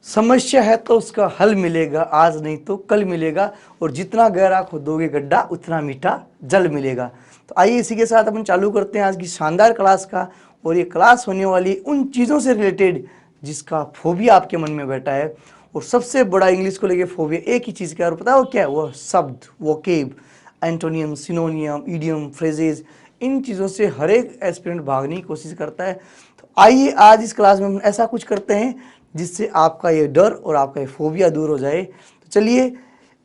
समस्या है तो उसका हल मिलेगा, आज नहीं तो कल मिलेगा, और जितना गहरा खोदोगे गड्ढा उतना मीठा जल मिलेगा। तो आइए इसी के साथ अपन चालू करते हैं आज की शानदार क्लास का। और ये क्लास होने वाली उन चीज़ों से रिलेटेड जिसका फोबिया आपके मन में बैठा है। और सबसे बड़ा इंग्लिश को लेके फोबिया एक ही चीज़ का, और पता है वो क्या है? वो शब्द, vocab, antonym, synonym, idiom, phrases, इन चीज़ों से हर एक एस्पिरेंट भागने की कोशिश करता है। तो आइए आज इस क्लास में हम ऐसा कुछ करते हैं जिससे आपका ये डर और आपका ये फोबिया दूर हो जाए। तो चलिए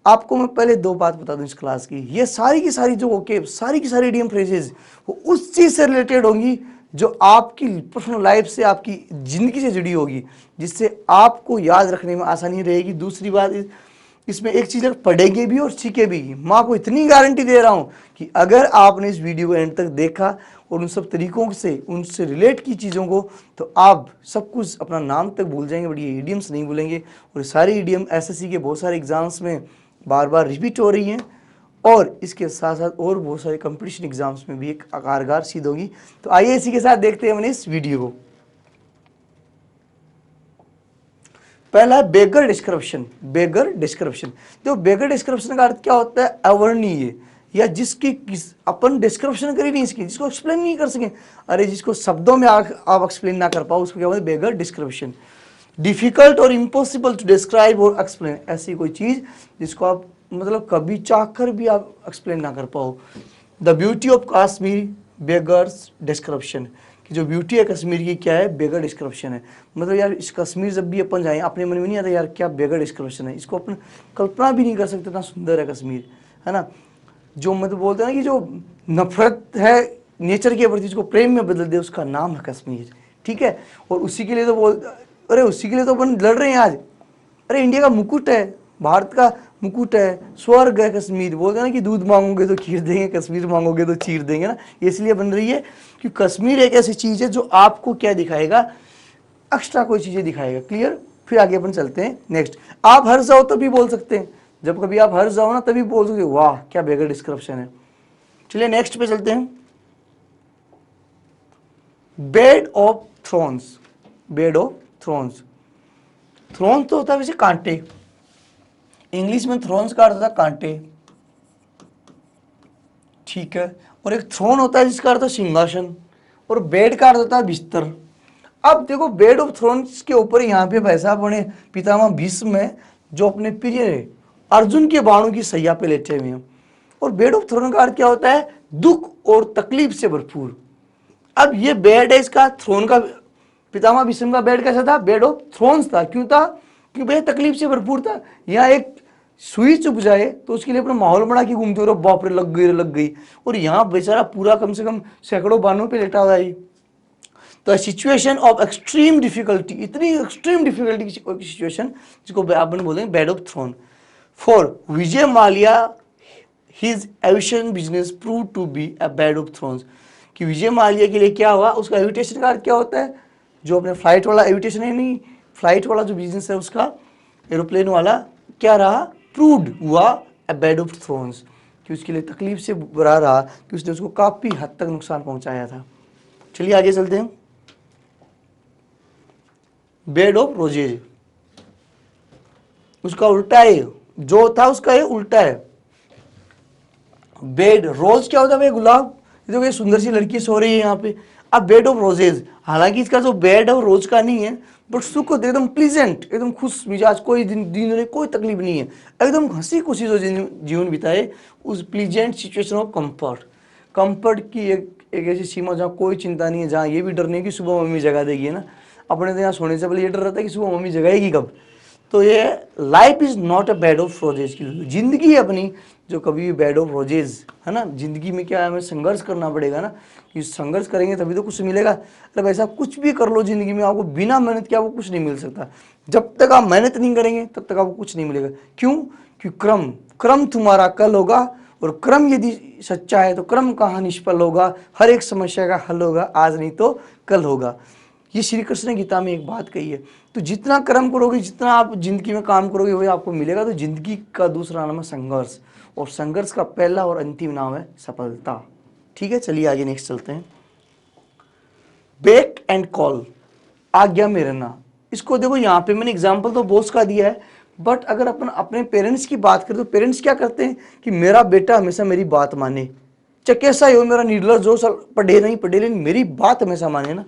आपको मैं पहले दो बात बता दूं इस क्लास की। ये सारी की सारी जो वोकेब, सारी की सारी इडियम फ्रेजेज वो उस चीज़ से रिलेटेड होंगी जो आपकी पर्सनल लाइफ से, आपकी ज़िंदगी से जुड़ी होगी, जिससे आपको याद रखने में आसानी रहेगी। दूसरी बात, इसमें एक चीज़ पढ़ेंगे भी और सीखे भी। माँ को इतनी गारंटी दे रहा हूँ कि अगर आपने इस वीडियो को एंड तक देखा और उन सब तरीकों से, उनसे रिलेट की चीज़ों को, तो आप सब कुछ अपना नाम तक भूल जाएंगे, बट ये इडियम्स नहीं भूलेंगे। और सारे इडियम एसएससी के बहुत सारे एग्जाम्स में बार बार रिपीट हो रही हैं, और इसके साथ साथ और बहुत सारे कंपटीशन एग्जाम्स में भी एक कारगर सिद्ध होगी। तो आइए इसी के साथ देखते हैं मैंने इस वीडियो को। पहला है बेगर डिस्क्रिप्शन। बेगर डिस्क्रिप्शन, तो बेगर डिस्क्रिप्शन का अर्थ क्या होता है? अवर्णनीय, या जिसकी अपन डिस्क्रिप्शन कर ही नहीं सके, जिसको एक्सप्लेन नहीं कर सके। अरे जिसको शब्दों में आप एक्सप्लेन ना कर पाओ, उसको क्या बोलते हैं? बेगर डिस्क्रिप्शन। डिफिकल्ट और इम्पॉसिबल टू डिस्क्राइब और एक्सप्लेन, ऐसी कोई चीज जिसको आप मतलब कभी चाह कर भी आप एक्सप्लेन ना कर पाओ। The beauty of Kashmir beggars description, कि जो ब्यूटी है कश्मीर की क्या है? बेगर डिस्क्रिप्शन है। मतलब यार इस कश्मीर जब भी अपन जाए अपने मन में नहीं आता यार क्या बेगर डिस्क्रिप्शन है, इसको अपन कल्पना भी नहीं कर सकते, इतना सुंदर है कश्मीर, है ना। जो मतलब बोलते हैं ना कि जो नफरत है नेचर के प्रति, उसको प्रेम में बदल दे, उसका नाम है कश्मीर, ठीक है। और उसी के लिए तो अरे उसी के लिए तो अपन लड़ रहे हैं आज। अरे इंडिया का मुकुट है, भारत का मुकुट है, स्वर्ग है कश्मीर। बोलते हैं ना कि दूध मांगोगे तो खीर देंगे, कश्मीर मांगोगे तो चीर देंगे ना। इसलिए बन रही है कि कश्मीर एक ऐसी चीज है जो आपको क्या दिखाएगा? एक्स्ट्रा कोई चीजें दिखाएगा। क्लियर? फिर आगे अपन चलते हैं नेक्स्ट। आप हर जाओ तभी बोल सकते हैं, जब कभी आप हर जाओ ना तभी बोल सकते, वाह क्या बेगर डिस्क्रिप्शन है। चलिए नेक्स्ट पे चलते हैं। Bed of thorns. Bed of thorns, thorn तो होता है वैसे कांटे, इंग्लिश में थ्रोन्स का अर्थ होता है कांटे, ठीक है। और एक थ्रोन होता है जिसका अर्थ है सिंहासन, और बेड का अर्थ होता है बिस्तर। अब देखो बेड ऑफ थ्रोन्स के ऊपर यहाँ पे पैसा अपने पितामह भीष्म है जो अपने प्रिय अर्जुन के बाणों की सैया पे लेटे हुए हैं। और बेड ऑफ थ्रोन का अर्थ क्या होता है? दुख और तकलीफ से भरपूर। अब ये बेड है इसका, थ्रोन का, पितामह भीष्म का बेड कैसा था? बेड ऑफ थ्रोन्स था। क्यों था? क्योंकि भाई तकलीफ से भरपूर था। यहाँ एक सुई चुभ जाए तो उसके लिए अपना माहौल बना के घूमते हो, बाप रे लग गई लग गई। और यहाँ बेचारा पूरा कम से कम सैकड़ों बानों पे लेटा हुआ है। तो सिचुएशन ऑफ एक्सट्रीम डिफिकल्टी, इतनी एक्सट्रीम डिफिकल्टी की सिचुएशन जिसको अपन बोलेंगे bed of thorn. For Vijay Mallya his aviation business prove to be a bed of thorns, कि विजय माल्या के लिए क्या हुआ? उसका एविटेशन का क्या होता है? जो अपने फ्लाइट वाला एविटेशन है, नहीं फ्लाइट वाला जो बिजनेस है उसका, एरोप्लेन वाला, क्या रहा? प्रूव्ड हुआ अ बेड ऑफ थ्रोन्स, कि उसके लिए तकलीफ से बुरा रहा, कि उसने उसको काफी हद तक नुकसान पहुंचाया था। चलिए आगे चलते हैं। बेड ऑफ रोजेज, उसका उल्टा है, जो था उसका ये उल्टा है। बेड रोज क्या होता है? गुलाब। देखो ये सुंदर सी लड़की सो रही है यहाँ पे। अब बेड ऑफ रोजेज, हालांकि इसका जो बेड है वो रोज का नहीं है, बट सुख होते एकदम प्लीजेंट, एकदम खुश मिजाज, कोई दिन रहे कोई तकलीफ नहीं है, एकदम हंसी खुशी जो जीवन बिताए, उस pleasant situation of comfort. Comfort की एक ऐसी सीमा जहाँ कोई चिंता नहीं है, जहाँ ये भी डर नहीं कि सुबह मम्मी जगा देगी, है ना। अपने तो यहाँ सोने से पहले ये डर रहता है कि सुबह मम्मी जगाएगी कब। तो ये life is not a bed of roses, की जिंदगी है अपनी जो कभी भी बेड ऑफ रोजेज, है ना। जिंदगी में क्या है? हमें संघर्ष करना पड़ेगा ना, कि संघर्ष करेंगे तभी तो कुछ मिलेगा। मतलब ऐसा कुछ भी कर लो जिंदगी में, आपको बिना मेहनत के आपको कुछ नहीं मिल सकता। जब तक आप मेहनत नहीं करेंगे तब तक आपको कुछ नहीं मिलेगा। क्यों? क्योंकि क्रम तुम्हारा कल होगा, और क्रम यदि सच्चा है तो क्रम कहाँ निष्फल होगा। हर एक समस्या का हल होगा, आज नहीं तो कल होगा। ये श्री कृष्ण गीता में एक बात कही है। तो जितना कर्म करोगे, जितना आप जिंदगी में काम करोगे, वही आपको मिलेगा। तो जिंदगी का दूसरा नाम है संघर्ष, और संघर्ष का पहला और अंतिम नाम है सफलता। ठीक है, चलिए आगे नेक्स्ट चलते हैं। बेक एंड कॉल, आज्ञा में रहना। इसको देखो यहाँ पे मैंने एग्जाम्पल तो बॉस का दिया है, बट अगर अपन अपने पेरेंट्स की बात करें तो पेरेंट्स क्या करते हैं कि मेरा बेटा हमेशा मेरी बात माने, चाहे कैसा ही हो, मेरा निर्लज जो साल पढ़े नहीं पढ़े लेकिन मेरी बात हमेशा माने ना।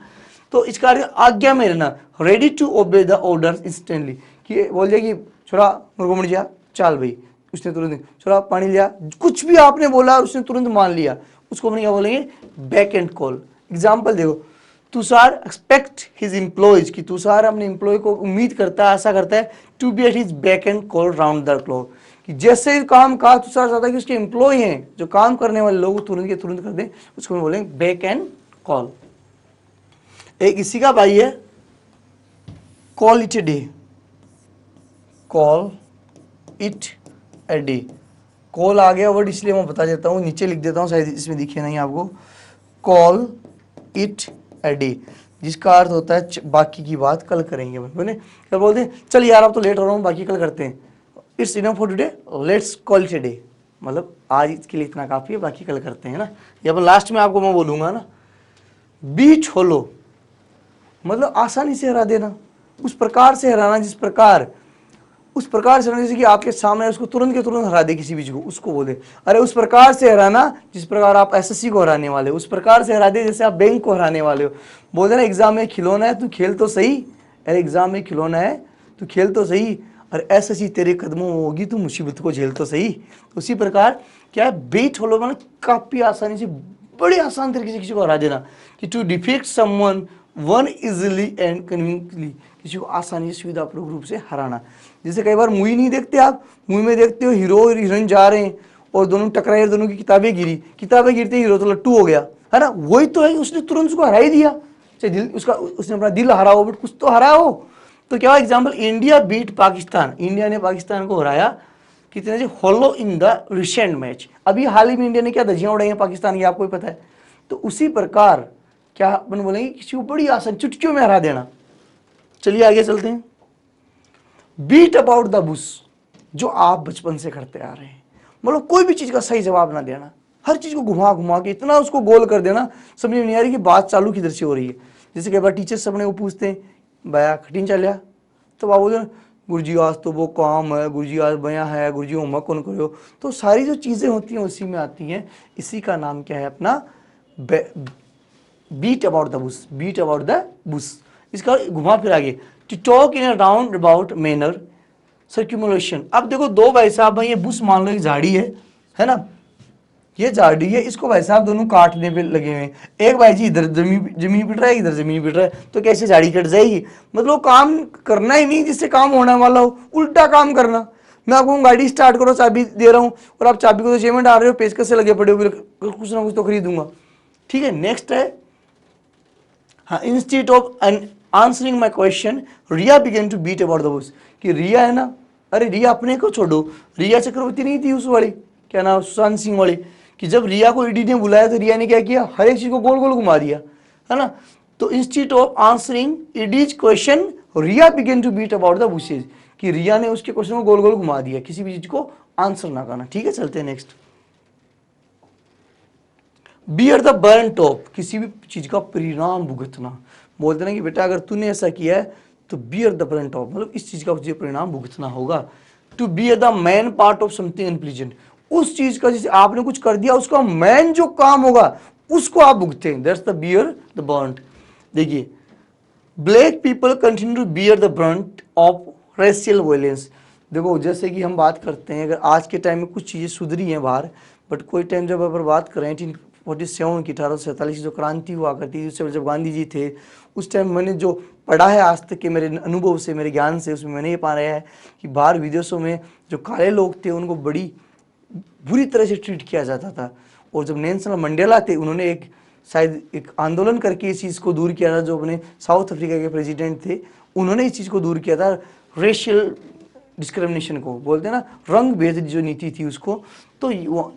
तो इसका आज्ञा में रहना, ready to obey the order instantly, कि बोल दिया कि छोरा मुर्गो मुड़ जा, चाल भाई, उसने तुरंत छोरा पानी लिया, कुछ भी आपने बोला उसने तुरंत मान लिया, उसको अपन क्या बोलेंगे, बैक एंड कॉल। एग्जाम्पल देखो, तुषार एक्सपेक्ट हिज एम्प्लॉयज, कि तुषार अपने एम्प्लॉय को उम्मीद करता है, आशा करता है, to be at his beck and call round the clock, कि जैसे ही काम कहा तुषार चाहता है कि उसके एम्प्लॉय हैं, जो काम करने वाले लोग तुरंत के तुरंत कर दें, उसको हम बोलेंगे बैक एंड कॉल। एक इसी का भाई है, call it a day, call it a day. Call आ गया वर्ड इसलिए मैं बता देता हूँ, नीचे लिख देता हूँ, शायद इसमें दिखे नहीं आपको, कॉल इट ए डे, जिसका अर्थ होता है बाकी की बात कल करेंगे। मैंने क्या बोलते हैं, चल यार अब तो लेट हो रहा हूँ, बाकी कल करते हैं, it's enough for today, let's call it a day, मतलब आज इसके लिए इतना काफ़ी है, बाकी कल करते हैं ना। या अपन लास्ट में आपको मैं बोलूँगा ना, बीट होलो, मतलब आसानी से हरा देना, उस प्रकार से हराना जिस प्रकार, उस प्रकार से हराना जैसे कि आपके सामने उसको तुरंत के तुरंत हरा दे किसी भी चीज को, उसको बोले अरे उस प्रकार से हराना जिस प्रकार आप एसएससी को हराने वाले हो, उस प्रकार से हरा दे जैसे आप बैंक को हराने वाले हो। बोलते ना एग्जाम में खिलौना है तू खेल तो सही, अरे एग्जाम में खिलौना है तू खेल तो सही, और एसएससी तेरे कदमों में होगी तू मुसीबत को झेल तो सही। तो उसी प्रकार क्या है, बेट होलो मतलब काफी आसानी से, बड़े आसान तरीके से किसी को हरा देना, कि to defeat someone one easily and conveniently, किसी को आसानी से सुविधापूर्वक रूप से हराना। जैसे कई बार मूवी नहीं देखते आप, मूवी में देखते हो हीरो और हीरोइन जा रहे हैं और दोनों टकराए, दोनों की किताबें गिरी, किताबें गिरते हीरो तो लट्टू हो गया, है ना, वही तो है, उसने तुरंत उसको हरा ही दिया, चाहे दिल उसका, उसने अपना दिल हरा हो बट कुछ तो हरा हो। तो क्या example, India beat Pakistan, India ने पाकिस्तान को हराया कितने से, hollow in the recent match, अभी हाल ही में इंडिया ने क्या धज्जियां उड़ाई हैं पाकिस्तान की, आपको ही पता है। तो उसी प्रकार क्या अपन बोलेंगे, किसी को बड़ी आसान चुटकियों में हरा देना। चलिए आगे चलते हैं, बीट अबाउट द बुश, जो आप बचपन से करते आ रहे हैं, मतलब कोई भी चीज का सही जवाब ना देना, हर चीज को घुमा घुमा के इतना उसको गोल कर देना, समझ में नहीं आ रही कि बात चालू किधर से हो रही है। जैसे कई बार टीचर्स अपने को पूछते हैं भैया खटीन चल लिया, तो आप बोलते हैं गुरुजी आज तो वो काम है, गुरुजी आज बया है, गुरुजी होमवर्क कौन करो, तो सारी जो चीजें होती हैं उसी में आती हैं। इसी का नाम क्या है अपना, beat about the bush, beat about the bush. इसका घुमा फिर आगे, to talk in a round about manner circumlocution. अब देखो दो भाई साहब, भाई ये बुश मान लो एक झाड़ी है ना, ये झाड़ी है, इसको भाई साहब दोनों काटने पे लगे हुए हैं, एक भाई जी इधर जमीन पिट रहा है, इधर जमीन पिट रहा है, तो कैसे झाड़ी कट जाएगी, मतलब काम करना ही नहीं जिससे काम होने वाला हो, उल्टा काम करना। मैं आपको गाड़ी स्टार्ट करो, चाबी दे रहा हूँ और आप चाबी को तो जेब में डाल रहे हो, पेचकस से लगे पड़े हो, कुछ ना कुछ तो खरीदूंगा। ठीक है, नेक्स्ट है, हाँ, instead of answering my question Riya began to beat about the bush, कि रिया है ना, अरे रिया अपने को छोड़ो, रिया चक्रवर्ती नहीं थी उस वाली, क्या नाम, सुशांत सिंह वाली, कि जब रिया को ईडी ने बुलाया तो रिया ने क्या किया, हर एक चीज को गोल गोल घुमा दिया, है ना। तो instead of answering his question Riya began to beat about the bushes, कि रिया ने उसके क्वेश्चन को गोल गोल घुमा दिया, किसी भी चीज को आंसर ना करना। ठीक है, चलते हैं next, beer the burn of, किसी भी चीज का परिणाम भुगतना। बोलते ना कि बेटा अगर तूने ऐसा किया है तो बियर द बर्न ऑफ, मतलब इस चीज का तुझे परिणाम भुगतना होगा। To bear the main part of something unpleasant, उस चीज का जैसे आपने कुछ कर दिया उसका मेन जो काम होगा उसको आप भुगते हैं, that's the bear the brunt. देखिए, black people continue to bear the brunt of racial violence. देखो जैसे कि हम बात करते हैं, अगर आज के टाइम में कुछ चीज़ें सुधरी हैं बाहर, बट कोई टाइम जब अगर बात करें 1847 की, 1847 की जो क्रांति हुआ करती थी, उससे जब गांधी जी थे, उस टाइम मैंने जो पढ़ा है आज तक के मेरे अनुभव से, मेरे ज्ञान से, उसमें मैंने ये पा रहा है कि बाहर विदेशों में जो काले लोग थे उनको बड़ी बुरी तरह से ट्रीट किया जाता था। और जब नेल्सन मंडेला थे, उन्होंने एक शायद एक आंदोलन करके इस चीज़ को दूर किया था, जो अपने साउथ अफ्रीका के प्रेसिडेंट थे उन्होंने इस चीज़ को दूर किया था, रेशियल डिस्क्रिमिनेशन को बोलते हैं ना, रंग भेद जो नीति थी उसको। तो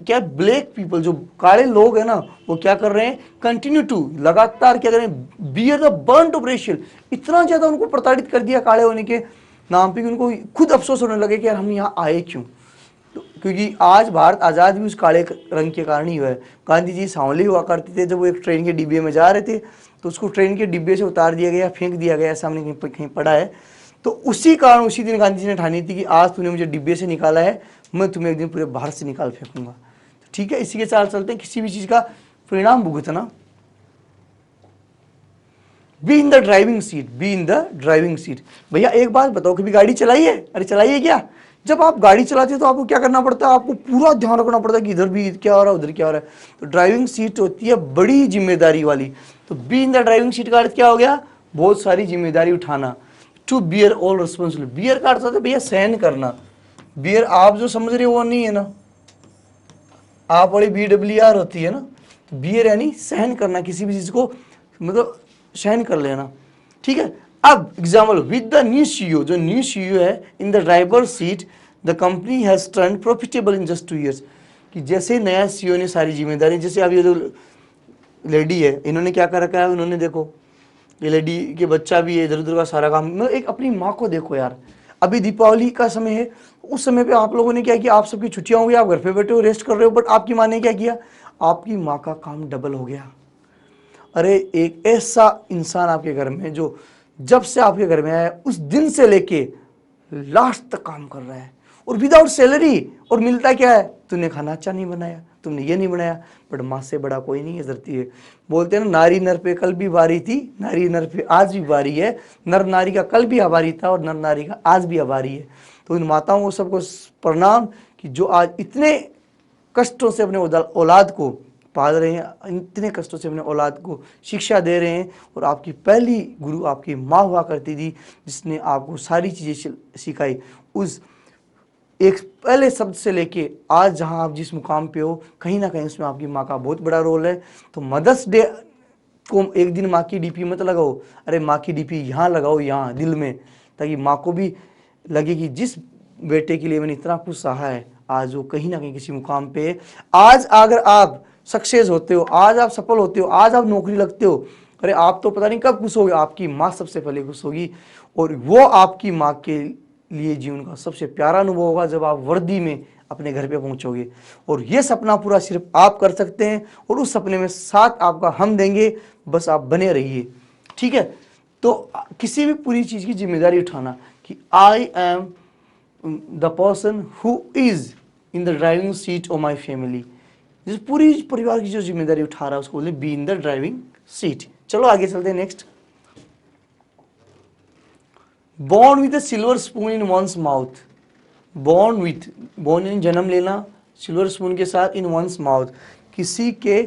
क्या ब्लैक पीपल जो काले लोग हैं ना, वो क्या कर रहे हैं, कंटिन्यू टू, लगातार क्या कर रहे हैं, beer the burn of racial, इतना ज़्यादा उनको प्रताड़ित कर दिया काले होने के नाम पे कि उनको खुद अफसोस होने लगे कि यार हम यहाँ आए क्यों। तो क्योंकि आज भारत आज़ाद भी उस काले रंग के कारण ही हुआ है। गांधी जी सांवले हुआ करते थे, जब वो एक ट्रेन के डिब्बे में जा रहे थे तो उसको ट्रेन के डिब्बे से उतार दिया गया, फेंक दिया गया, ऐसा हमने कहीं पढ़ा है। तो उसी कारण उसी दिन गांधी जी ने ठानी थी कि आज तूने मुझे डिब्बे से निकाला है, मैं तुम्हें एक दिन पूरे भारत से निकाल फेंकूंगा। ठीक है, इसी के साथ चलते हैं। किसी भी चीज़ का परिणाम भुगतना। B in the driving seat, B in the driving seat. भैया एक बात बताओ, कभी गाड़ी चलाई है? अरे चलाई है क्या? जब आप गाड़ी चलाते हो तो आपको क्या करना पड़ता है? आपको पूरा ध्यान रखना पड़ता है कि इधर भी क्या हो रहा है, उधर क्या हो रहा है। तो ड्राइविंग सीट होती है बड़ी जिम्मेदारी वाली। तो be in the driving seat का अर्थ क्या हो गया? बहुत सारी जिम्मेदारी उठाना। To bear all responsibility, bear का अर्थ होता है भैया सहन करना। बियर आप जो समझ रहे हो वो नहीं है ना, आप बड़ी BWR होती है ना, तो बियर यानी सहन करना, किसी भी चीज को मतलब सहन कर लेना। ठीक है, अब example with the new CEO, जो न्यू CEO है, in the driver seat the company has turn profitable in just 2 years। कि जैसे नया CEO ने सारी जिम्मेदारी, जैसे अब ये जो लेडी है इन्होंने क्या कर रखा है, उन्होंने देखो ये लेडी के बच्चा भी है, इधर उधर का सारा काम। मतलब एक अपनी माँ को देखो यार, अभी दीपावली का समय है, उस समय पे आप लोगों ने क्या किया, आप सबकी छुट्टियां होंगी, आप घर पे बैठे हो, रेस्ट कर रहे हो, बट आपकी माँ ने क्या किया, आपकी माँ का काम डबल हो गया। अरे एक ऐसा इंसान आपके घर में जो जब से आपके घर में आया उस दिन से लेके लास्ट तक काम कर रहा है और विदाउट सैलरी, और मिलता क्या है, तूने खाना अच्छा नहीं बनाया, तुमने ये नहीं बनाया, बट माँ से बड़ा कोई नहीं है धरती है। बोलते हैं ना, नारी नर पे कल भी बारी थी, नारी नर पे आज भी बारी है, नर नारी का कल भी आभारी था और नर नारी का आज भी आभारी है। तो इन माताओं को सबको प्रणाम कि जो आज इतने कष्टों से अपने औलाद को पाल रहे हैं, इतने कष्टों से अपने औलाद को शिक्षा दे रहे हैं। और आपकी पहली गुरु आपकी माँ हुआ करती थी, जिसने आपको सारी चीज़ें सिखाई। उस एक पहले शब्द से लेके आज जहां आप जिस मुकाम पे हो, कहीं ना कहीं उसमें आपकी माँ का बहुत बड़ा रोल है। तो मदर्स डे को एक दिन माँ की DP मत लगाओ, अरे माँ की DP यहाँ लगाओ, यहाँ दिल में, ताकि माँ को भी लगे कि जिस बेटे के लिए मैंने इतना कुछ सहा है, आज वो कहीं ना कहीं किसी मुकाम पे है। आज अगर आप सक्सेस होते हो, आज आप सफल होते हो, आज आप नौकरी लगते हो, अरे आप तो पता नहीं कब खुश होगे, आपकी माँ सबसे पहले खुश होगी। और वो आपकी माँ के लिए जीवन का सबसे प्यारा अनुभव होगा जब आप वर्दी में अपने घर पे पहुंचोगे। और ये सपना पूरा सिर्फ आप कर सकते हैं, और उस सपने में साथ आपका हम देंगे, बस आप बने रहिए। ठीक है, तो किसी भी पूरी चीज की जिम्मेदारी उठाना कि I am the person who is in the driving seat of my family, जिस पूरी परिवार की जो जिम्मेदारी उठा रहा है उसको बोले be in the driving seat. चलो आगे चलते हैं। Next, born with silver spoon in one's mouth. Born with, born यानी जन्म लेना, सिल्वर स्पून के साथ, इन वंस माउथ, किसी के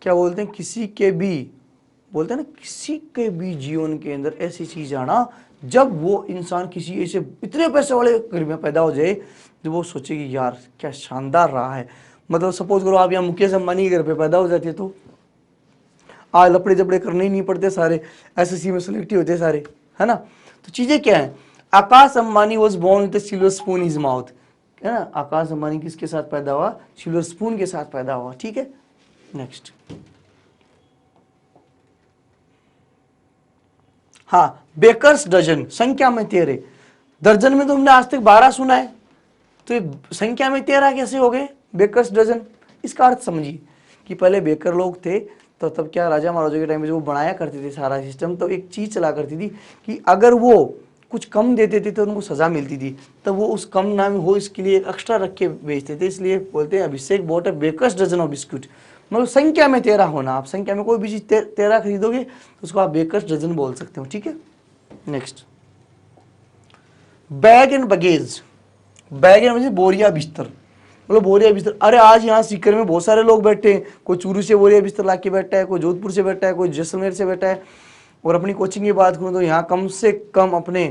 क्या बोलते हैं, किसी के भी बोलते हैं ना, किसी के भी जीवन के अंदर ऐसी चीज आना जब वो इंसान किसी ऐसे इतने पैसे वाले घर में पैदा हो जाए जब वो सोचे कि यार क्या शानदार रहा है। मतलब सपोज करो आप यहाँ मुकेश अंबानी के घर पे पैदा हो जाते तो आज लपड़े जपड़े करने ही नहीं पड़ते, सारे SSC में सेलेक्ट ही होते सारे, है ना। तो चीजें क्या है, Akash Ambani was born with silver spoon in his mouth, है ना। आकाश अंबानी किसके साथ पैदा हुआ, सिल्वर स्पून के साथ पैदा हुआ। ठीक है, नेक्स्ट, हाँ, बेकर्स डजन, संख्या में 13। दर्जन में तो हमने आज तक 12 सुना है, तो ये संख्या में 13 कैसे हो गए बेकर्स डजन। इसका अर्थ समझिए कि पहले बेकर लोग थे, तो तब क्या राजा महाराजा के टाइम में जो वो बनाया करते थे सारा सिस्टम, तो एक चीज चला करती थी कि अगर वो कुछ कम देते थे तो उनको सजा मिलती थी, तो वो उस कम ना हो इसके लिए एक्स्ट्रा रख के बेचते थे। इसलिए बोलते हैं Abhishek bought a baker's dozen of biscuit, मतलब संख्या में 13 होना। आप संख्या में कोई भी चीज 13 खरीदोगे तो उसको आप बेकर्स डजन बोल सकते हो। ठीक है, next, bag and baggage. Bag and baggage, बोरिया बिस्तर, मतलब बोरिया बिस्तर। अरे आज यहाँ सीकर में बहुत सारे लोग बैठे हैं, कोई चूरू से बोरिया बिस्तर ला के बैठा है, कोई जोधपुर से बैठा है, कोई जैसलमेर से बैठा है। और अपनी कोचिंग की बात करूँ तो यहाँ कम से कम अपने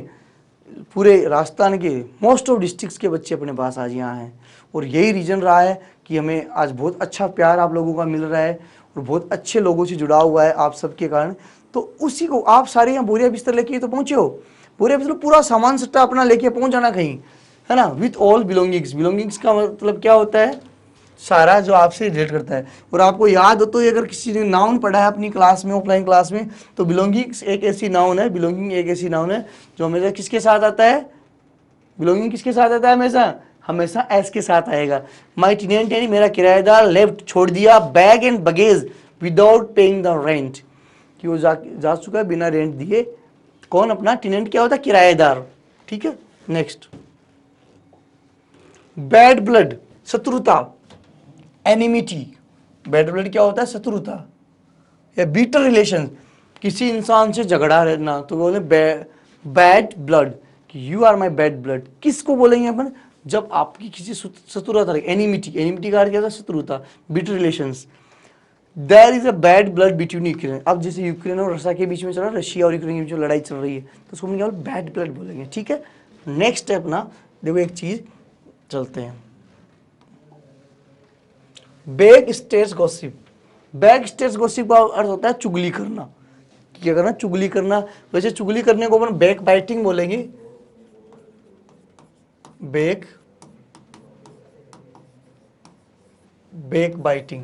पूरे राजस्थान के मोस्ट ऑफ डिस्ट्रिक्ट्स के बच्चे अपने पास आज यहाँ हैं। और यही रीज़न रहा है कि हमें आज बहुत अच्छा प्यार आप लोगों का मिल रहा है और बहुत अच्छे लोगों से जुड़ा हुआ है आप सबके कारण। तो उसी को आप सारे यहाँ बोरिया बिस्तर लेके तो पहुँचे हो, बोरिया बिस्तर पूरा सामान सट्टा अपना लेके पहुँच जाना कहीं, है ना, विथ ऑल बिलोंगिंग्स। बिलोंगिंग्स का मतलब क्या होता है, सारा जो आपसे रिलेट करता है। और आपको याद हो तो अगर किसी ने नाउन पढ़ा है अपनी क्लास में, ऑफलाइन क्लास में, तो बिलोंगिंग्स एक ऐसी नाउन है, बिलोंगिंग एक ऐसी नाउन है जो हमेशा किसके साथ आता है, बिलोंगिंग किसके साथ आता है हमेशा, हमेशा एस के साथ आएगा। माई टेनेंट यानी मेरा किराएदार लेफ्ट छोड़ दिया bag and baggage without paying the rent, कि वो जा चुका है बिना रेंट दिए। कौन? अपना टेनेंट क्या होता है? किराएदार। ठीक है, नेक्स्ट बैड ब्लड, शत्रुता, एनिमिटी। बैड ब्लड क्या होता है? शत्रुता या बीटर रिलेशन, किसी इंसान से झगड़ा रहना, तो बोले बैड ब्लड, कि you are my bad blood. किसको बोलेंगे अपन? जब आपकी किसी शत्रुता, एनिमिटी, एनिमिटी का अर्थ क्या होता है? शत्रुता, bitter relations. There is a bad blood between Ukraine. अब जैसे यूक्रेन और रशिया के बीच में चल रहा है, रशिया और यूक्रेन के बीच में लड़ाई चल रही है, तो उसको हम क्या बैड ब्लड बोलेंगे। ठीक है, नेक्स्ट स्टेप ना, देखो एक चीज चलते हैं, back stage gossip. Back stage gossip का अर्थ होता है चुगली करना। क्या करना? चुगली करना। वैसे चुगली करने को अपन बैक बाइटिंग बोलेंगे, बैक बाइटिंग।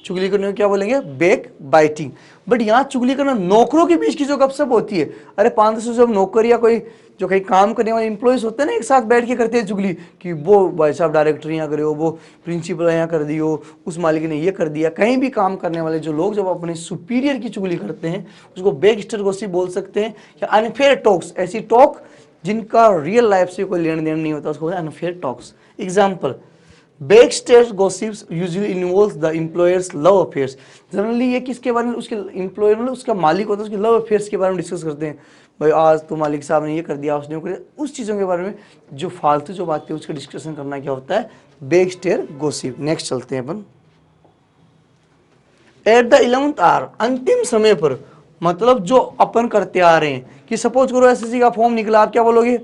चुगली करने को क्या बोलेंगे? Back biting. बट यहाँ चुगली करना नौकरों के बीच की जो गपशप होती है, अरे 500 जब नौकर या कोई जो कहीं काम करने वाले इंप्लॉयज होते हैं ना, एक साथ बैठ के करते हैं चुगली, कि वो भाई साहब डायरेक्टर यहाँ करे हो, वो प्रिंसिपल यहाँ कर दी हो, उस मालिक ने ये कर दिया। कहीं भी काम करने वाले जो लोग जब अपने सुपीरियर की चुगली करते हैं, उसको बैकस्टेज गॉसिप बोल सकते हैं, या अनफेयर टॉक्स, ऐसी टॉक जिनका रियल लाइफ से कोई लेन देन नहीं होता, उसको unfair talks. Example, backstage gossips usually involves the employers love affairs. Generally ये किसके बारे में? उसके एम्प्लॉयर मतलब उसका मालिक होता है, उसके लव अफेयर्स के बारे में डिस्कस करते हैं। भाई आज तो मालिक साहब ने ये कर दिया, उसने कर दिया, उस चीज़ों के बारे में जो फालतू जो बातें उसका डिस्कशन करना क्या होता है? Backstage gossip. नेक्स्ट चलते हैं अपन, एट द 11th आवर, अंतिम समय पर, मतलब जो अपन करते आ रहे हैं, कि सपोज करो एसएससी का फॉर्म निकला, आप क्या बोलोगे?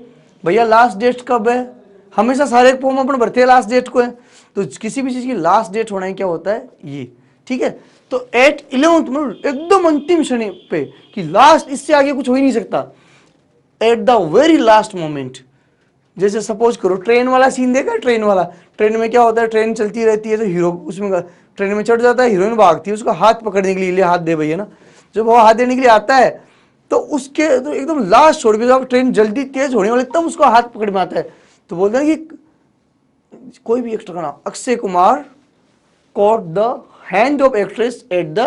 भैया लास्ट डेट कब है? हमेशा सारे फॉर्म अपन भरते हैं लास्ट डेट को है, तो किसी भी चीज की लास्ट डेट होना है क्या होता है? ये। ठीक है, तो एट 11th मतलब एकदम अंतिम क्षण पे, कि लास्ट, इससे आगे कुछ हो ही नहीं सकता। At the very last moment, जैसे सपोज करो ट्रेन वाला सीन देखा, ट्रेन वाला, ट्रेन में क्या होता है? ट्रेन चलती रहती है, तो हीरो उसमें ट्रेन में चढ़ जाता है, हीरोइन भागती है, उसका हाथ पकड़ने के लिए, हाथ दे भैया ना, जब वो हाथ देने के लिए आता है, तो उसके तो एकदम लास्ट छोड़ के, जब ट्रेन जल्दी तेज होने वाली तब उसको हाथ पकड़ में आता है, तो बोलते हैं कि कोई भी एक्टर का नाम, Akshay Kumar caught the hand of actress at the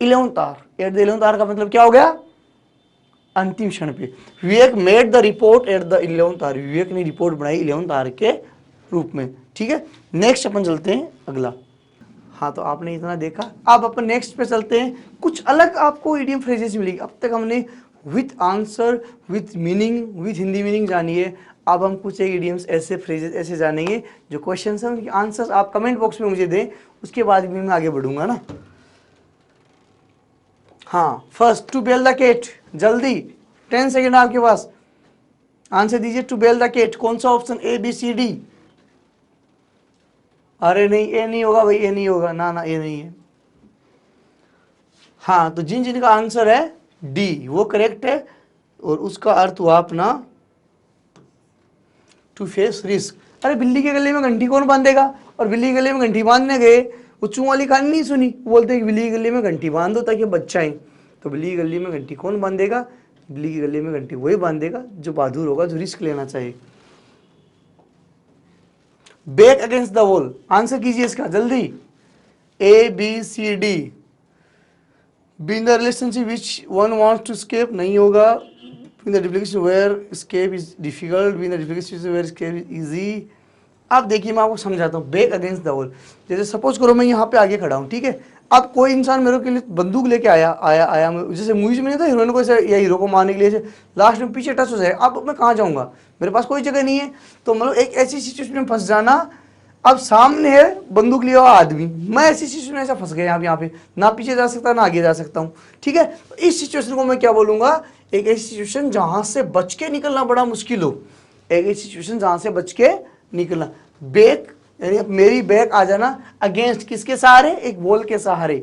11th hour. At the 11th hour का मतलब क्या हो गया? अंतिम क्षण पे। Vivek made the report at the 11th hour, Vivek ने रिपोर्ट बनाई 11th आवर के रूप में। ठीक है, नेक्स्ट अपन चलते हैं अगला। हाँ, तो आपने इतना देखा, अब अपन नेक्स्ट पे चलते हैं। कुछ अलग आपको इडियम फ्रेजेस मिलेगी। अब तक हमने with answer, with meaning, with Hindi meaning जानी है। अब हम कुछ एक इडियम्स ऐसे फ्रेजेस ऐसे जानेंगे जो क्वेश्चन है उनके आंसर्स आप कमेंट बॉक्स में मुझे दें, उसके बाद भी मैं आगे बढ़ूंगा ना। हाँ, first, to bell the cat, जल्दी 10 सेकेंड आपके पास, आंसर दीजिए। टू बेल द केट, कौन सा option? A B C D? अरे नहीं, ए नहीं होगा भाई, ए नहीं होगा, ना ना, ए नहीं है। हाँ, तो जिन जिनका आंसर है डी वो करेक्ट है, और उसका अर्थ हुआ अपना टू फेस रिस्क। अरे बिल्ली के गले में घंटी कौन बांधेगा? और बिल्ली के गले में घंटी बांधने गए, वो चूं वाली कहानी नहीं सुनी, बोलते हैं कि बिल्ली के गले में घंटी बांध दो ताकि बच्चा आए। तो बिल्ली के गले में घंटी कौन बांधेगा? बिल्ली के गले में घंटी वही बांधेगा जो बहादुर होगा, जो रिस्क लेना चाहिए। Back against the wall, answer कीजिए इसका जल्दी। A B C D. Be in the relationship which one wants to escape, नहीं होगा। Be in the difficult where escape is difficult, be in the difficult situation where escape is easy। अब देखिए मैं आपको समझाता हूँ। बैक अगेंस्ट द वॉल, जैसे suppose करो मैं यहाँ पे आगे खड़ा हूँ, ठीक है, अब कोई इंसान मेरे के लिए बंदूक लेके आया, जैसे मूवीज में नहीं था, हीरोइन को ऐसे या हीरो को मारने के लिए लास्ट में पीछे टच हो जाए, अब मैं कहाँ जाऊँगा? मेरे पास कोई जगह नहीं है। तो मतलब एक ऐसी सिचुएशन में फंस जाना, अब सामने है बंदूक लिया हुआ आदमी, मैं ऐसी सिचुएशन में ऐसा फंस गया यहाँ पे, ना पीछे जा सकता ना आगे जा सकता हूँ। ठीक है, तो इस सिचुएशन को मैं क्या बोलूँगा? एक ऐसी सिचुएशन जहाँ से बच के निकलना बड़ा मुश्किल हो, एक ऐसी सिचुएशन जहाँ से बच के निकलना। बैक यानी मेरी बैक आ जाना अगेंस्ट किसके सहारे? एक वॉल के सहारे।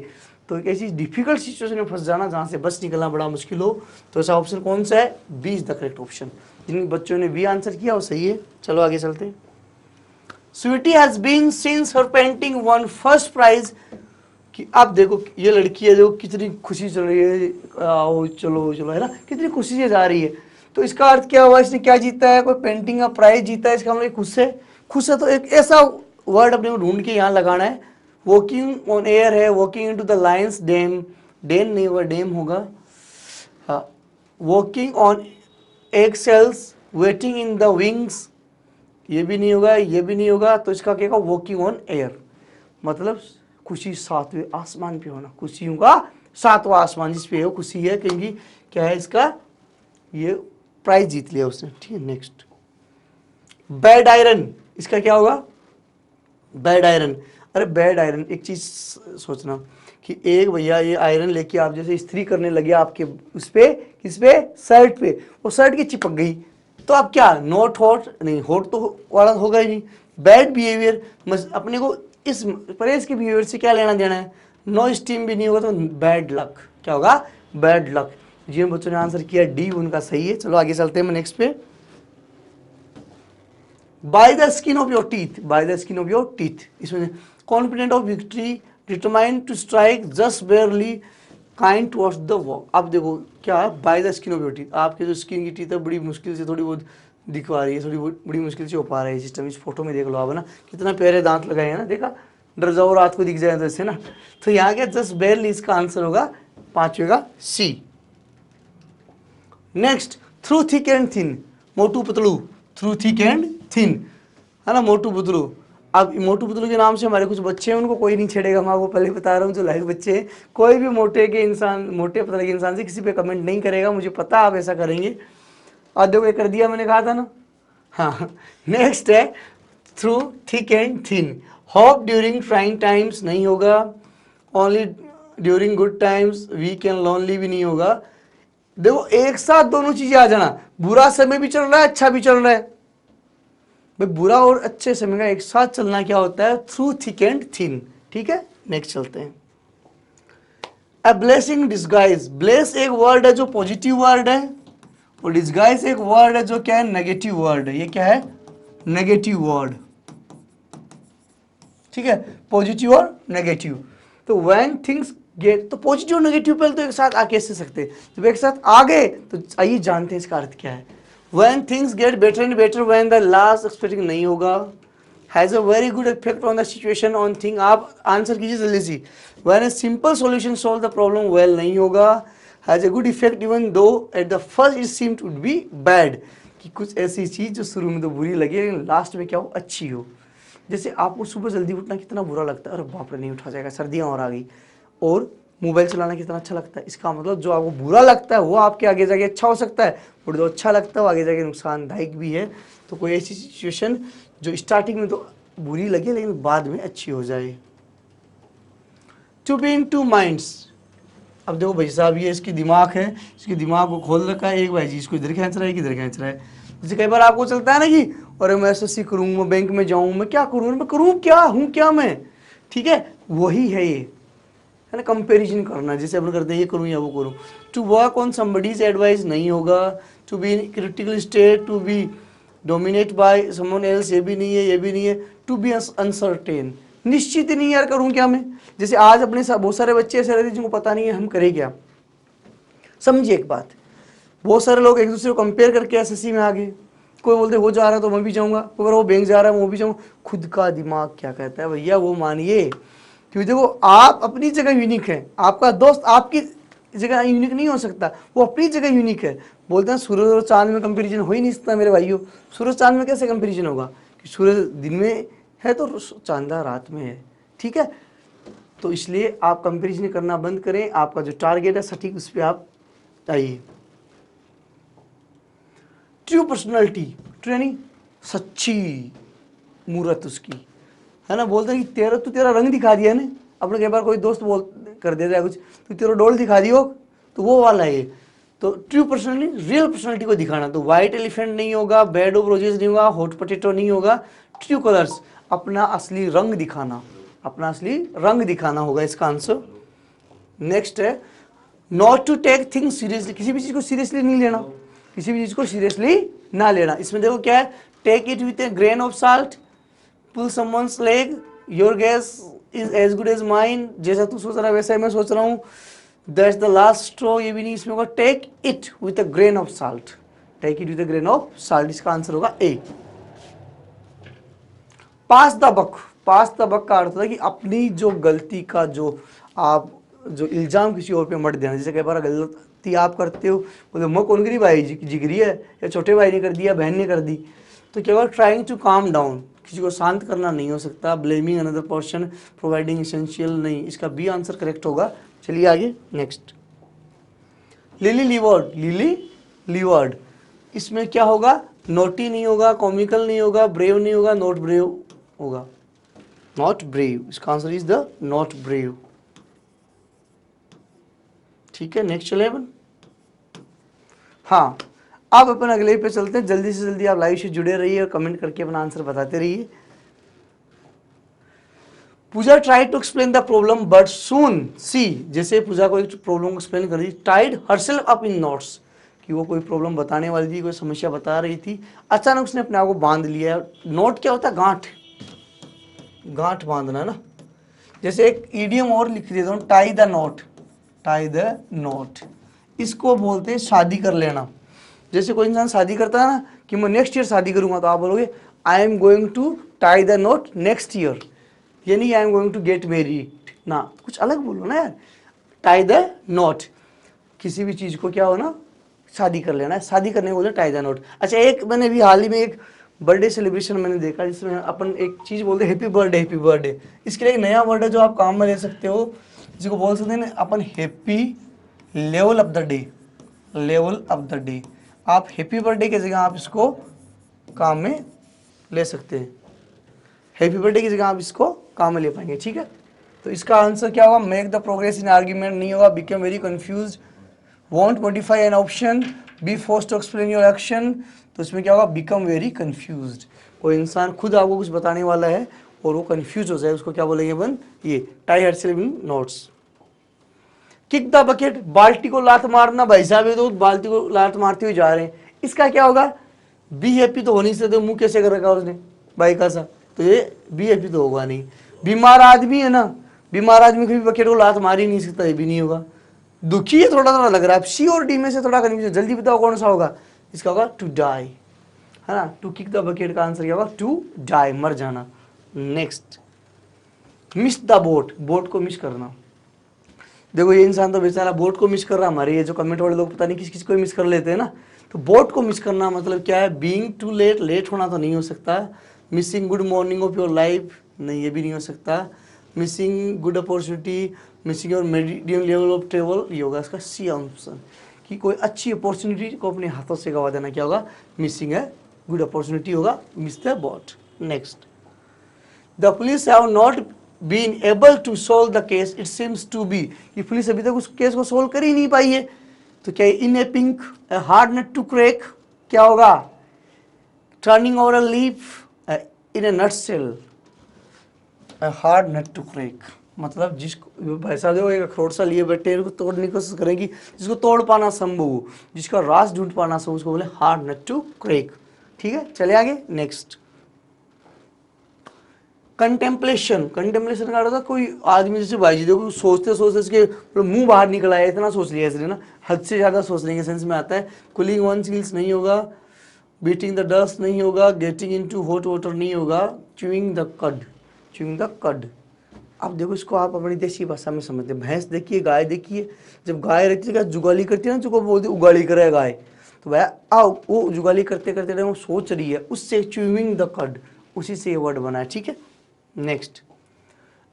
तो एक ऐसी डिफिकल्ट सिचुएशन में फंस जाना जहाँ से बच निकलना बड़ा मुश्किल हो, तो ऐसा ऑप्शन कौन सा है? B is the correct option. जिन बच्चों ने बी आंसर किया वो सही है। चलो आगे चलते हैं। Sweety has been since her painting won first prize, कि आप देखो ये लड़की है, देखो कितनी खुशी चल रही है, आओ चलो चलो, है ना, कितनी खुशी से जा रही है। तो इसका अर्थ क्या हुआ, इसने क्या जीता है, कोई पेंटिंग का प्राइज जीता है, इसका मतलब खुश है। खुश है तो एक ऐसा वर्ड अपने को ढूंढ के यहाँ लगाना है। वॉकिंग ऑन एयर है, walking into the lion's dam, den नहीं होगा, डेम होगा। हाँ, walking on egg shells, waiting in the wings, ये भी नहीं होगा, ये भी नहीं होगा। तो इसका क्या होगा, वॉकिंग ऑन एयर, मतलब खुशी सातवें आसमान पे होना, खुशियों का सातवां आसमान जिस पे हो खुशी है, क्योंकि क्या है इसका, ये प्राइज जीत लिया उसने। ठीक है, नेक्स्ट बैड आयरन, इसका क्या होगा, बैड आयरन। अरे बैड आयरन, एक चीज सोचना कि एक भैया ये आयरन लेके आप जैसे इस्त्री करने लगे आपके उस पे, किस पे, शर्ट पे, वो शर्ट की चिपक गई, तो आप क्या, नॉट हॉट, नहीं हॉट तो वाला होगा ही नहीं। बैड बिहेवियर, अपने को इस परहेज के बिहेवियर से क्या लेना देना है, नो स्टीम भी नहीं होगा तो बैड लक, क्या होगा, बैड लक। जिन बच्चों ने आंसर किया डी उनका सही है। चलो आगे चलते हैं नेक्स्ट पे। By the skin of your teeth, by the skin of your teeth, इसमें confident of victory, determined to strike, just barely, kind towards the walk. अब देखो क्या है, by the skin of your teeth, आपके जो skin की teeth है बड़ी मुश्किल से थोड़ी बहुत दिखवा रही है, थोड़ी बड़ी मुश्किल से हो पा रहा है सिस्टम। इस फोटो में देख लो आप, है ना, कितना प्यारे दांत लगाए हैं ना, देखा, डर जाओ रात को दिख जाए तो ऐसे ना। तो यहाँ क्या, जस्ट बेयरली, इसका आंसर होगा पांचवे का C. Next, through thick and thin, मोटू पतलू, थ्रू थिक एंड थिन, है ना, मोटू पतलू। अब मोटू पतलू के नाम से हमारे कुछ बच्चे हैं, उनको कोई नहीं छेड़ेगा, मैं आपको पहले बता रहा हूँ, जो लाइक बच्चे हैं, कोई भी मोटे के इंसान, मोटे पतले के इंसान से किसी पे कमेंट नहीं करेगा, मुझे पता आप ऐसा करेंगे। और देखो ये कर दिया मैंने, कहा था ना। हाँ, नेक्स्ट है through thick and thin, hope during trying times नहीं होगा, only during good times, weak and lonely भी नहीं होगा। देखो एक साथ दोनों चीजें आ जाना, बुरा समय भी चल रहा है, अच्छा भी चल रहा है भाई, बुरा और अच्छे समय का एक साथ चलना क्या होता है, थ्रू थिक एंड थिन। ठीक है, नेक्स्ट चलते हैं। अ ब्लेसिंग डिस्गाइज, ब्लेस एक वर्ड है जो पॉजिटिव वर्ड है, और डिस्गाइज एक वर्ड है जो क्या है, नेगेटिव वर्ड है। ये क्या है, नेगेटिव वर्ड। ठीक है, पॉजिटिव और नेगेटिव। तो व्हेन थिंग्स गेट, तो पॉजिटिव और नेगेटिव पहले तो एक साथ आ कैसे सकते हैं, जब एक साथ आ गए तो आइए जानते हैं इसका अर्थ क्या है। When things get better and better, when the last expecting नहीं होगा, has a very good effect on the situation on thing, आप आंसर कीजिए जल्दी सी। When a simple solution solve the problem well नहीं होगा, has a good effect even though at the first it seemed to be bad, कि कुछ ऐसी चीज जो शुरू में तो बुरी लगे लेकिन लास्ट में क्या हो, अच्छी हो। जैसे आपको सुबह जल्दी उठना कितना बुरा लगता है, अरे बाप रे नहीं उठा जाएगा, सर्दियाँ और आ गई। और मोबाइल चलाना कितना अच्छा लगता है, इसका मतलब जो आपको बुरा लगता है वो आपके आगे जाके अच्छा हो सकता है, और जो अच्छा लगता है वो आगे जाके नुकसानदायक भी है। तो कोई ऐसी सिचुएशन जो स्टार्टिंग में तो बुरी लगे लेकिन बाद में अच्छी हो जाए। To be in two minds, अब देखो भाई साहब ये इसकी दिमाग है, इसके दिमाग को खोल रखा है, एक भाई जी इसको इधर खींच रहा है, इधर खींच रहा है। जैसे कई बार आपको चलता है ना कि अरे मैं एसएससी करूँ, मैं बैंक में जाऊँ, मैं क्या करूँ, मैं करूँ क्या, हूँ क्या मैं। ठीक है, वही है ये, है ना, कंपैरिजन करना, जैसे अपन करते हैं ये करूँ या वो करूँ। To work on somebody's advice नहीं होगा, to be in critical state, to be dominate by someone else, ये भी नहीं है, ये भी नहीं है। टू बी अनसर्टेन, निश्चित ही नहीं यार करूँ क्या मैं। जैसे आज अपने बहुत सारे बच्चे ऐसे रहते जिनको पता नहीं है हम करें क्या। समझिए एक बात, बहुत सारे लोग एक दूसरे को कंपेयर करके एसएससी में आ गए, कोई बोलते वो जा रहा है तो मैं भी जाऊँगा, कोई वो बैंक जा रहा है वो भी जाऊँगा। खुद का दिमाग क्या कहता है भैया वो मानिए, क्योंकि देखो आप अपनी जगह यूनिक है, आपका दोस्त आपकी जगह यूनिक नहीं हो सकता, वो अपनी जगह यूनिक है। बोलते हैं सूरज और चांद में कंपैरिजन हो ही नहीं सकता मेरे भाइयों। सूरज चांद में कैसे कंपैरिजन होगा, कि सूरज दिन में है तो चांदा रात में है। ठीक है, तो इसलिए आप कंपैरिजन करना बंद करें, आपका जो टारगेट है सटीक उस पर आप आइए। ट्रू पर्सनैलिटी, ट्रू यानी सच्ची मूर्त उसकी, है ना। बोलते हैं कि तेरा रंग दिखा दिया ने, अपने कई बार कोई दोस्त बोल कर देता है कुछ, तो तेरा डोल दिखा दियो, तो वो वाला है। तो ट्रू पर्सनैलिटी, रियल पर्सनैलिटी को दिखाना। तो वाइट एलिफेंट नहीं होगा, बेड ऑफ रोजेस नहीं होगा, हॉट पोटैटो नहीं होगा। ट्रू कलर्स, अपना असली रंग दिखाना, अपना असली रंग दिखाना होगा इसका आंसर। नेक्स्ट है not to take things seriously, किसी भी चीज को सीरियसली नहीं लेना, किसी भी चीज को सीरियसली ना लेना। इसमें देखो क्या है, take it with a grain of salt, pull someone's leg, your guess is as good as mine, जैसा तू सोच रहा है वैसा ही मैं सोच रहा हूँ, दैट्स द लास्ट स्ट्रॉ, ये भी नहीं। इसमें होगा take it with a grain of salt, take it with a grain of salt, इसका आंसर होगा A. Pass the buck, pass the buck का अर्थ होता है कि अपनी जो गलती का जो आप जो इल्जाम किसी और पे मत देना। जैसे कई बार गलती आप करते हो, बोले मैं कौन करी, भाई जिगरी है या छोटे भाई ने कर दिया, बहन ने कर दी, तो क्या होगा, ट्राइंग टू काम डाउन, किसी को शांत करना नहीं हो सकता। Blaming another person, providing essential नहीं, इसका बी आंसर करेक्ट होगा। चलिए आगे next. Lily livered, lily livered, इसमें क्या होगा, नोटी नहीं होगा, कॉमिकल नहीं होगा, ब्रेव नहीं होगा, नॉट ब्रेव होगा, नॉट ब्रेव, इसका answer is the not brave. ठीक है, नेक्स्ट चले अपन। हाँ, अब अपन अगले पे चलते हैं। जल्दी से जल्दी आप लाइव से जुड़े रहिए और कमेंट करके अपना आंसर बताते रहिए। Pooja try to explain the problem but soon she, जैसे पूजा को एक प्रॉब्लम को एक्सप्लेन कर दी, tied herself up in knots, कि वो कोई प्रॉब्लम बताने वाली थी, कोई समस्या बता रही थी, अचानक उसने अपने आप को बांध लिया। नोट क्या होता है, गांठ, गांठ बांधना ना। जैसे एक ईडियम और लिख देता हूँ, tie the not, tie the not, इसको बोलते हैं शादी कर लेना। जैसे कोई इंसान शादी करता है ना कि मैं नेक्स्ट ईयर शादी करूंगा, तो आप बोलोगे I am going to tie the knot next year, ये नहीं I am going to get married ना, कुछ अलग बोलो ना यार। टाई द नॉट, किसी भी चीज को क्या हो ना, शादी कर लेना है, शादी करने को बोलते टाई द नॉट। अच्छा, एक मैंने भी हाल ही में एक बर्थडे सेलिब्रेशन मैंने देखा, जिसमें अपन एक चीज बोलते हैं हैप्पी बर्थडे, हैप्पी बर्थडे। इसके लिए एक नया वर्ड है जो आप काम में ले सकते हो, जिसको बोल सकते हैं अपन happy level of the day, level of the day. आप हैप्पी बर्थडे की जगह आप इसको काम में ले सकते हैं, हैप्पी बर्थडे की जगह आप इसको काम में ले पाएंगे। ठीक है, तो इसका आंसर क्या होगा, make the progress in argument नहीं होगा, become very confuse, want modify an option, be force to explain your action, तो इसमें क्या होगा, बिकम वेरी कंफ्यूज्ड। कोई इंसान खुद आपको कुछ बताने वाला है और वो कंफ्यूज हो जाए, उसको क्या बोलेंगे अपन, ये tie herself in knots. Kick the bucket, बाल्टी को लात मारना, भाई साहब ये तो बाल्टी को लात मारते हुए जा रहे हैं, इसका क्या होगा, बी हैप्पी तो हो नहीं सकते, मुंह कैसे कर रखा उसने भाई का सा, तो ये बी हैप्पी तो होगा नहीं। बीमार आदमी है ना, बीमार आदमी कभी बकेट को लात मार ही नहीं सकता, ये भी नहीं होगा। दुखी है, थोड़ा थोड़ा लग रहा है, सी और डी में से थोड़ा कंफ्यूजन, जल्दी बताओ कौन सा होगा, इसका होगा टू डाई, है ना। टू किक द बकेट का आंसर क्या होगा, टू डाई, मर जाना। Next, miss the boat, boat को मिस करना। देखो ये इंसान तो बेचारा बोट को मिस कर रहा, हमारे ये जो कमेंट वाले लोग पता नहीं किस किस को मिस कर लेते हैं ना। तो बोट को मिस करना मतलब क्या है, बीइंग टू लेट, लेट होना तो नहीं हो सकता। Missing good morning of your life, नहीं ये भी नहीं हो सकता। Missing good opportunity, missing your medium level of travel, ये होगा इसका सी ऑप्शन, कि कोई अच्छी अपॉर्चुनिटी को अपने हाथों से गवा देना, क्या होगा, मिसिंग है, गुड अपॉर्चुनिटी होगा, miss the boat. Next, the police have not been able to solve the case it seems to be, कि पुलिस अभी तक उस केस को सोल्व कर ही नहीं पाई है, तो क्या in a pink, a hard nut to crack, क्या होगा, turning over a leaf, in a nutshell, a hard nut to crack, मतलब जिसको पैसा दो एक अखरोट सा लिए बैठे हैं, उसको तोड़ने की कोशिश करेगी, जिसको तोड़ पाना संभव हो, जिसका राज ढूंढ पाना संभव, उसको बोले हार्ड नट टू क्रैक। ठीक है, चले आगे। नेक्स्ट, कंटेम्पलेशन, कंटेम्पलेशन का होता है कोई आदमी, जैसे भाई जी देखो सोचते सोचते इसके मुंह बाहर निकल आया, इतना सोच लिया इसलिए ना, हद से ज़्यादा सोचने के सेंस में आता है। कूलिंग वन सील्स नहीं होगा, बीटिंग द डस्ट नहीं होगा, गेटिंग इनटू हॉट वाटर नहीं होगा, च्यूइंग द कड, च्यूइंग द कड। अब देखो इसको आप अपनी देसी भाषा में समझते हैं, भैंस देखिए, गाय देखिए, जब गाय रहती है क्या जुगाली करती है ना, जो बोलते उगाली करे गाय, तो भाई आओ वो जुगाली करते करते वो सोच रही है, उससे च्यूइंग द कड, उसी से ये वर्ड बना है। ठीक है, नेक्स्ट,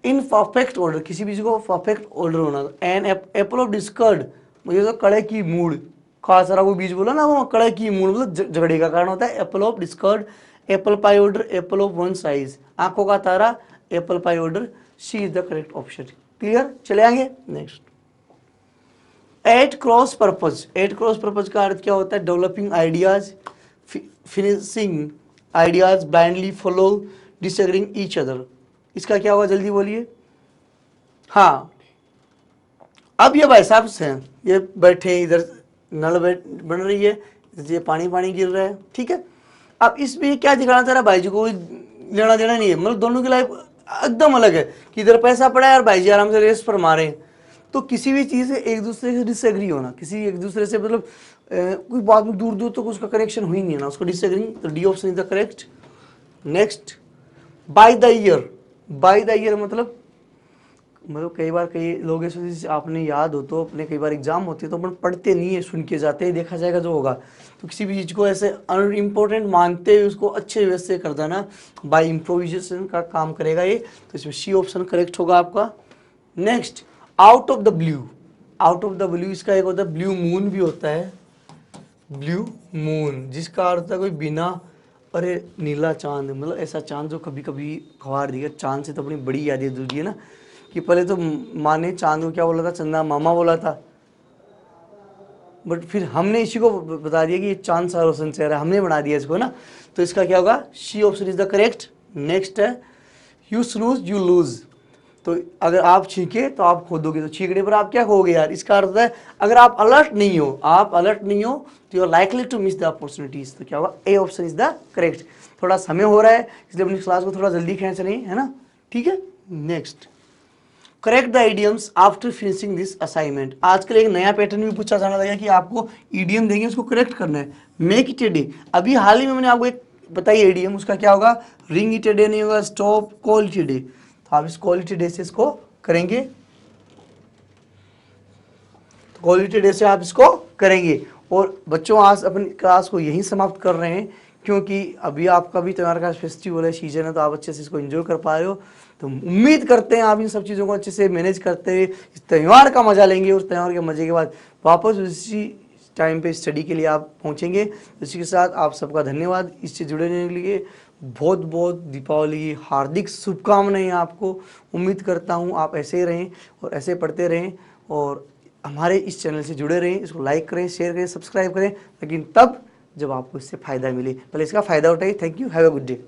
इन परफेक्ट ऑर्डर, किसी भी चीज को परफेक्ट ऑर्डर होना। एन एप्पल ऑफ डिस्कर्ड, मुझे तो कड़े की मूड, खास सारा वो बीज बोला ना, वो कड़े की मूड मतलब झगड़े का कारण होता है। Apple of discord, apple pie order, apple of one's eye, आंखों का तारा, apple pie order, C is the correct option. Clear, चले आगे। Next, at cross purpose, at cross purpose का अर्थ क्या होता है, developing ideas, finishing ideas, blindly follow, disagreeing each other, इसका क्या होगा, जल्दी बोलिए। हाँ, अब ये भाई साहब से ये बैठे, इधर नल बन रही है, ये पानी पानी गिर रहा है। ठीक है, अब इसमें क्या दिखाना चाह रहा है, भाई जी को लेना देना नहीं है, मतलब दोनों की लाइफ एकदम अलग है, कि इधर पैसा पड़ा है और भाई जी आराम से रेस पर मारे, तो किसी भी चीज़ से एक दूसरे से डिसएग्री होना, किसी एक दूसरे से मतलब कोई बात में दूर दूर तक उसका कनेक्शन हुई नहीं है ना, उसको डिसएग्री, तो D option is the correct. Next, by the year. By the year मतलब कई बार कई लोग ऐसे, जैसे आपने याद हो तो अपने कई बार एग्जाम होते हैं तो अपन पढ़ते नहीं है, सुन के जाते हैं, देखा जाएगा जो होगा। तो किसी भी चीज़ को ऐसे अनइम्पोर्टेंट मानते हुए उसको अच्छे वे से कर देना, बाय इम्प्रोविजेशन का काम करेगा ये। तो इसमें सी ऑप्शन करेक्ट होगा आपका। Next, out of the blue. Out of the blue इसका एक होता है ब्लू मून भी होता है, ब्लू मून, जिसका अर्थ है कोई बिना, अरे नीला चांद, मतलब ऐसा चांद जो कभी कभी खवार दिया। चांद से तो अपनी बड़ी यादें जुड़ी है ना, कि पहले तो माँ ने चांद को क्या बोला था, चंदा मामा बोला था, बट फिर हमने इसी को बता दिया कि ये चांद सा रोशन चेहरा, हमने बना दिया इसको ना। तो इसका क्या होगा, C option is the correct. Next है, यू स्नूज यू लूज। तो अगर आप छींके तो आप खोदोगे, तो छींकने पर आप क्या खोगे यार, इसका अर्थ है अगर आप अलर्ट नहीं हो, आप अलर्ट नहीं हो तो you are likely to miss the opportunities. तो क्या होगा, A option is the correct. थोड़ा समय हो रहा है इसलिए अपनी क्लास को थोड़ा जल्दी खींच रहे हैं, है ना, ठीक है। Next, correct the idioms after finishing this assignment. आजकल एक नया पैटर्न भी पूछा जाने लगा कि आपको इडियम देंगे, उसको करेक्ट करना है। मेक इट ए डे, अभी हाल ही में मैंने आपको एक बताई इडियम, उसका क्या होगा, रिंग इट ए डे नहीं होगा, stop call it a day. तो आप इस कॉल इट ए डे से इसको करेंगे, तो कॉल इट ए डे से आप इसको करेंगे। और बच्चों आज अपनी क्लास को यहीं समाप्त कर रहे हैं, क्योंकि अभी आपका भी त्यौहार का फेस्टिवल है, सीजन है, तो आप अच्छे से इसको एंजॉय कर पा रहे हो। तो उम्मीद करते हैं आप इन सब चीज़ों को अच्छे से मैनेज करते हुए इस त्यौहार का मजा लेंगे, और त्यौहार के मजे के बाद वापस उसी टाइम पे स्टडी के लिए आप पहुंचेंगे। इसी के साथ आप सबका धन्यवाद इससे जुड़े रहने के लिए। बहुत बहुत दीपावली की हार्दिक शुभकामनाएं आपको। उम्मीद करता हूं आप ऐसे ही रहें और ऐसे पढ़ते रहें, और हमारे इस चैनल से जुड़े रहें। इसको लाइक करें, शेयर करें, सब्सक्राइब करें, लेकिन तब जब आपको इससे फ़ायदा मिले, पहले इसका फ़ायदा उठाइए। Thank you, have a good day.